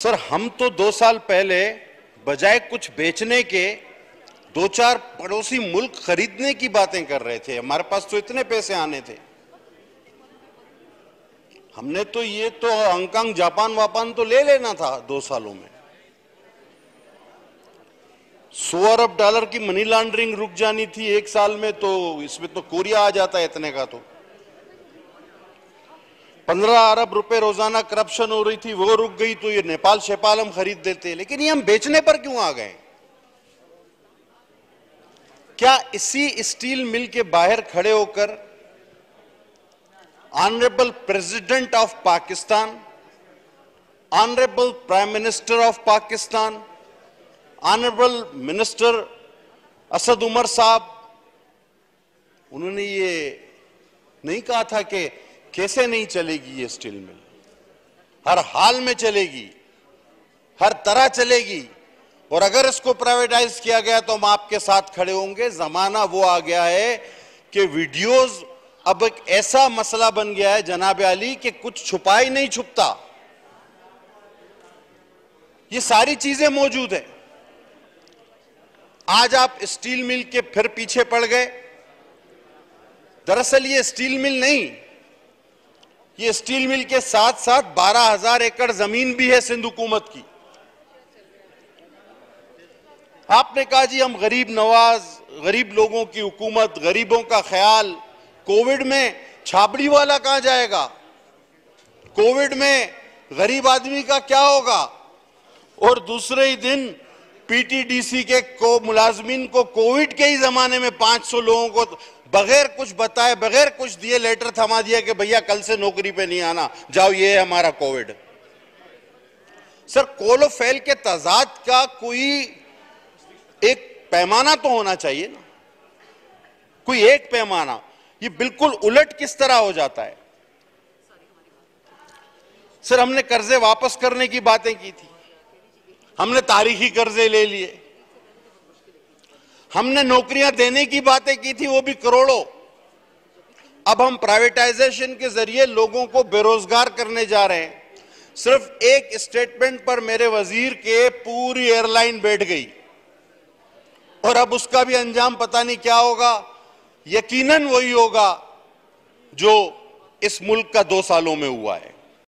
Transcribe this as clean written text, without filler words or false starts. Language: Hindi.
सर, हम तो 2 साल पहले बजाय कुछ बेचने के 2-4 पड़ोसी मुल्क खरीदने की बातें कर रहे थे। हमारे पास तो इतने पैसे आने थे। हमने तो ये तो हांगकांग, जापान वापान तो ले लेना था 2 सालों में। 100 अरब डॉलर की मनी लॉन्ड्रिंग रुक जानी थी 1 साल में, तो इसमें तो कोरिया आ जाता है इतने का। तो 15 अरब रुपए रोजाना करप्शन हो रही थी, वो रुक गई तो ये नेपाल शेपाल हम खरीद देते। लेकिन ये हम बेचने पर क्यों आ गए? क्या इसी स्टील मिल के बाहर खड़े होकर honourable president of Pakistan, honourable prime minister of Pakistan, honourable minister Asad Umar साहब, उन्होंने ये नहीं कहा था कि कैसे नहीं चलेगी ये स्टील मिल? हर हाल में चलेगी, हर तरह चलेगी, और अगर इसको प्राइवेटाइज किया गया तो हम आपके साथ खड़े होंगे। जमाना वो आ गया है कि वीडियोस अब एक ऐसा मसला बन गया है जनाब अली कि कुछ छुपा ही नहीं छुपता। ये सारी चीजें मौजूद है। आज आप स्टील मिल के फिर पीछे पड़ गए। दरअसल ये स्टील मिल नहीं, ये स्टील मिल के साथ साथ 12,000 एकड़ जमीन भी है सिंध हुकूमत की। आपने कहा जी हम गरीब नवाज, गरीब लोगों की हुकूमत, गरीबों का ख्याल। कोविड में छाबड़ी वाला कहां जाएगा? कोविड में गरीब आदमी का क्या होगा? और दूसरे ही दिन पीटीडीसी के मुलाजमीन को कोविड के ही जमाने में 500 लोगों को बगैर कुछ बताए, बगैर कुछ दिए लेटर थमा दिया कि भैया कल से नौकरी पे नहीं आना, जाओ ये है हमारा कोविड। सर, कोलोफेल के तजाद का कोई एक पैमाना तो होना चाहिए ना, कोई एक पैमाना। ये बिल्कुल उलट किस तरह हो जाता है? सर, हमने कर्जे वापस करने की बातें की थी, हमने तारीखी कर्जे ले लिए, हमने नौकरियां देने की बातें की थी, वो भी करोड़ों। अब हम प्राइवेटाइजेशन के जरिए लोगों को बेरोजगार करने जा रहे हैं। सिर्फ एक स्टेटमेंट पर मेरे वजीर के पूरी एयरलाइन बैठ गई, और अब उसका भी अंजाम पता नहीं क्या होगा। यकीनन वही होगा जो इस मुल्क का 2 सालों में हुआ है।